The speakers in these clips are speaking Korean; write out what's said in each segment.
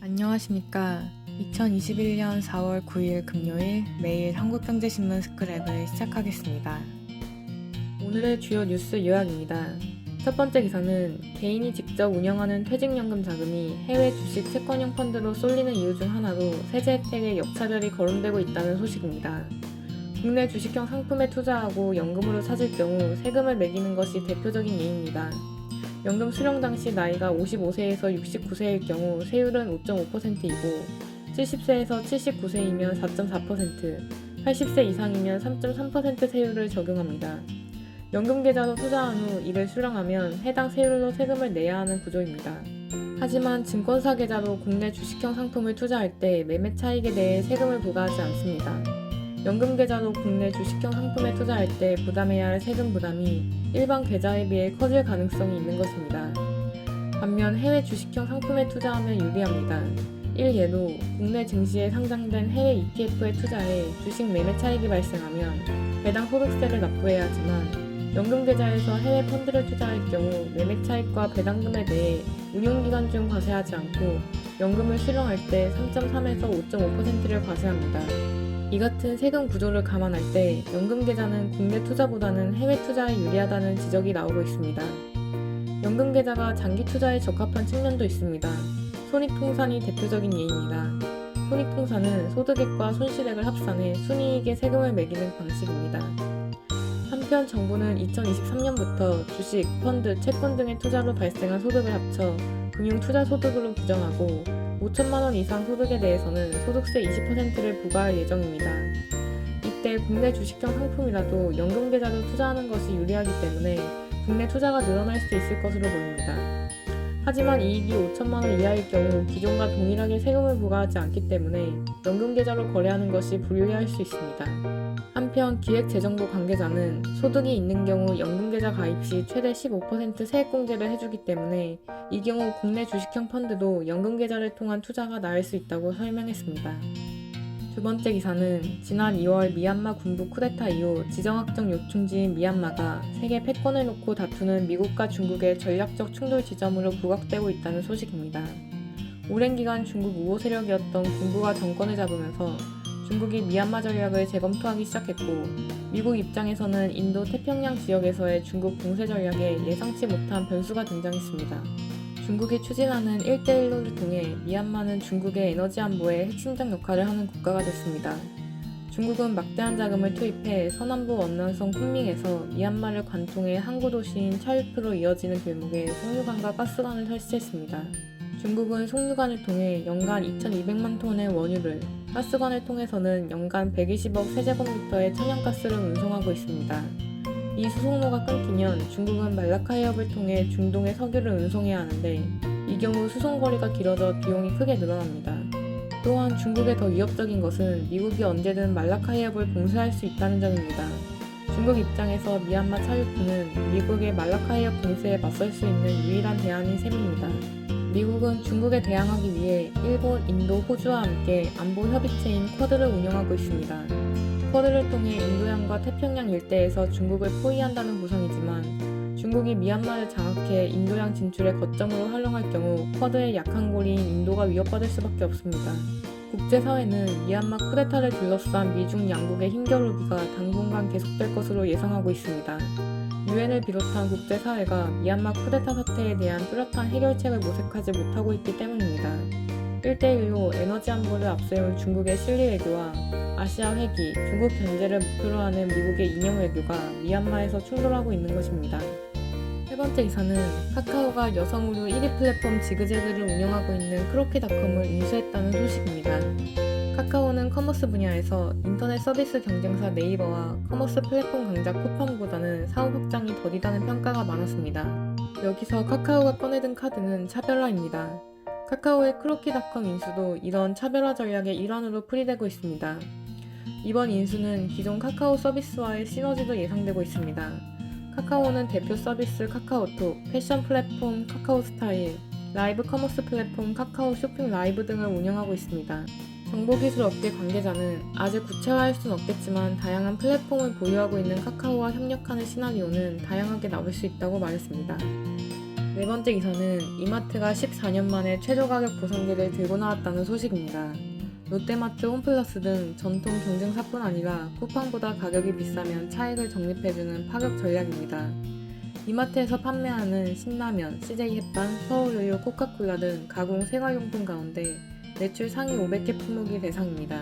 안녕하십니까. 2021년 4월 9일 금요일 매일 한국경제신문 스크랩을 시작하겠습니다. 오늘의 주요 뉴스 요약입니다. 첫 번째 기사는 개인이 직접 운영하는 퇴직연금 자금이 해외 주식 채권형 펀드로 쏠리는 이유 중 하나로 세제 혜택에 역차별이 거론되고 있다는 소식입니다. 국내 주식형 상품에 투자하고 연금으로 찾을 경우 세금을 매기는 것이 대표적인 예입니다. 연금 수령 당시 나이가 55세에서 69세일 경우 세율은 5.5%이고 70세에서 79세이면 4.4%, 80세 이상이면 3.3% 세율을 적용합니다. 연금계좌로 투자한 후 이를 수령하면 해당 세율로 세금을 내야 하는 구조입니다. 하지만 증권사 계좌로 국내 주식형 상품을 투자할 때 매매 차익에 대해 세금을 부과하지 않습니다. 연금 계좌로 국내 주식형 상품에 투자할 때 부담해야 할 세금 부담이 일반 계좌에 비해 커질 가능성이 있는 것입니다. 반면 해외 주식형 상품에 투자하면 유리합니다. 일예로 국내 증시에 상장된 해외 ETF에 투자해 주식 매매 차익이 발생하면 배당 소득세를 납부해야 하지만 연금 계좌에서 해외 펀드를 투자할 경우 매매 차익과 배당금에 대해 운용기간 중 과세하지 않고 연금을 수령할 때 3.3에서 5.5%를 과세합니다. 이 같은 세금 구조를 감안할 때 연금 계좌는 국내 투자보다는 해외 투자에 유리하다는 지적이 나오고 있습니다. 연금 계좌가 장기 투자에 적합한 측면도 있습니다. 손익통산이 대표적인 예입니다. 손익통산은 소득액과 손실액을 합산해 순이익에 세금을 매기는 방식입니다. 한편 정부는 2023년부터 주식, 펀드, 채권 등의 투자로 발생한 소득을 합쳐 금융투자소득으로 규정하고 5천만 원 이상 소득에 대해서는 소득세 20%를 부과할 예정입니다. 이때 국내 주식형 상품이라도 연금 계좌로 투자하는 것이 유리하기 때문에 국내 투자가 늘어날 수 있을 것으로 보입니다. 하지만 이익이 5천만 원 이하일 경우 기존과 동일하게 세금을 부과하지 않기 때문에 연금 계좌로 거래하는 것이 불리할 수 있습니다. 한편 기획재정부 관계자는 소득이 있는 경우 연금계좌 가입 시 최대 15% 세액공제를 해주기 때문에 이 경우 국내 주식형 펀드도 연금계좌를 통한 투자가 나을 수 있다고 설명했습니다. 두 번째 기사는 지난 2월 미얀마 군부 쿠데타 이후 지정학적 요충지인 미얀마가 세계 패권을 놓고 다투는 미국과 중국의 전략적 충돌 지점으로 부각되고 있다는 소식입니다. 오랜 기간 중국 우호 세력이었던 군부가 정권을 잡으면서 중국이 미얀마 전략을 재검토하기 시작했고 미국 입장에서는 인도 태평양 지역에서의 중국 공세 전략에 예상치 못한 변수가 등장했습니다. 중국이 추진하는 1대1로를 통해 미얀마는 중국의 에너지 안보에 핵심적 역할을 하는 국가가 됐습니다. 중국은 막대한 자금을 투입해 서남부 원난성 쿤밍에서 미얀마를 관통해 항구 도시인 차유프로 이어지는 길목에 송유관과 가스관을 설치했습니다. 중국은 송유관을 통해 연간 2,200만 톤의 원유를, 가스관을 통해서는 연간 120억 세제곱미터의 천연가스를 운송하고 있습니다. 이 수송로가 끊기면 중국은 말라카 해협을 통해 중동의 석유를 운송해야 하는데 이 경우 수송거리가 길어져 비용이 크게 늘어납니다. 또한 중국에 더 위협적인 것은 미국이 언제든 말라카 해협을 봉쇄할 수 있다는 점입니다. 중국 입장에서 미얀마 차유프는 미국의 말라카 해협 봉쇄에 맞설 수 있는 유일한 대안인 셈입니다. 미국은 중국에 대항하기 위해 일본, 인도, 호주와 함께 안보 협의체인 쿼드를 운영하고 있습니다. 쿼드를 통해 인도양과 태평양 일대에서 중국을 포위한다는 구성이지만 중국이 미얀마를 장악해 인도양 진출의 거점으로 활용할 경우 쿼드의 약한 고리인 인도가 위협받을 수밖에 없습니다. 국제사회는 미얀마 쿠데타를 둘러싼 미중 양국의 힘겨루기가 당분간 계속될 것으로 예상하고 있습니다. 유엔을 비롯한 국제사회가 미얀마 쿠데타 사태에 대한 뚜렷한 해결책을 모색하지 못하고 있기 때문입니다. 1대1로 에너지 안보를 앞세운 중국의 실리 외교와 아시아 회기, 중국 견제를 목표로 하는 미국의 이념 외교가 미얀마에서 충돌하고 있는 것입니다. 세 번째 기사는 카카오가 여성 의류 1위 플랫폼 지그재그를 운영하고 있는 크로키닷컴을 인수했다는 소식입니다. 카카오는 커머스 분야에서 인터넷 서비스 경쟁사 네이버와 커머스 플랫폼 강자 쿠팡보다는 사업 확장이 더디다는 평가가 많았습니다. 여기서 카카오가 꺼내든 카드는 차별화입니다. 카카오의 크로키닷컴 인수도 이런 차별화 전략의 일환으로 풀이되고 있습니다. 이번 인수는 기존 카카오 서비스와의 시너지도 예상되고 있습니다. 카카오는 대표 서비스 카카오톡, 패션 플랫폼 카카오스타일, 라이브 커머스 플랫폼 카카오 쇼핑 라이브 등을 운영하고 있습니다. 정보기술 업계 관계자는 아직 구체화할 순 없겠지만 다양한 플랫폼을 보유하고 있는 카카오와 협력하는 시나리오는 다양하게 나올 수 있다고 말했습니다. 네 번째 기사는 이마트가 14년 만에 최저 가격 보상기를 들고 나왔다는 소식입니다. 롯데마트, 홈플러스 등 전통 경쟁사뿐 아니라 쿠팡보다 가격이 비싸면 차익을 적립해주는 파격 전략입니다. 이마트에서 판매하는 신라면, CJ 햇반, 서울우유, 코카콜라 등 가공 생활용품 가운데 매출 상위 500개 품목이 대상입니다.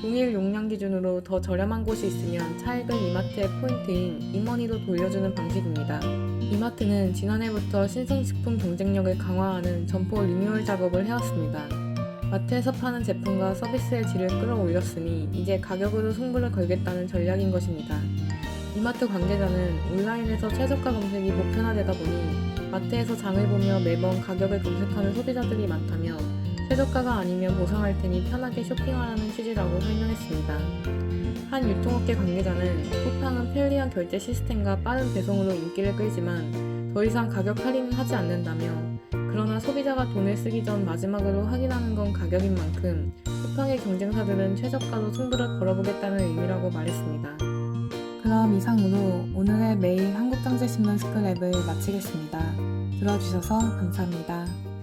동일 용량 기준으로 더 저렴한 곳이 있으면 차익을 이마트의 포인트인 이머니로 돌려주는 방식입니다. 이마트는 지난해부터 신생식품 경쟁력을 강화하는 점포 리뉴얼 작업을 해왔습니다. 마트에서 파는 제품과 서비스의 질을 끌어올렸으니 이제 가격으로 승부를 걸겠다는 전략인 것입니다. 이마트 관계자는 온라인에서 최저가 검색이 보편화되다 보니 마트에서 장을 보며 매번 가격을 검색하는 소비자들이 많다며 최저가가 아니면 보상할 테니 편하게 쇼핑하라는 취지라고 설명했습니다. 한 유통업계 관계자는 쿠팡은 편리한 결제 시스템과 빠른 배송으로 인기를 끌지만 더 이상 가격 할인은 하지 않는다며 그러나 소비자가 돈을 쓰기 전 마지막으로 확인하는 건 가격인 만큼 쿠팡의 경쟁사들은 최저가로 승부를 걸어보겠다는 의미라고 말했습니다. 그럼 이상으로 오늘의 매일 한국경제신문 스크랩을 마치겠습니다. 들어주셔서 감사합니다.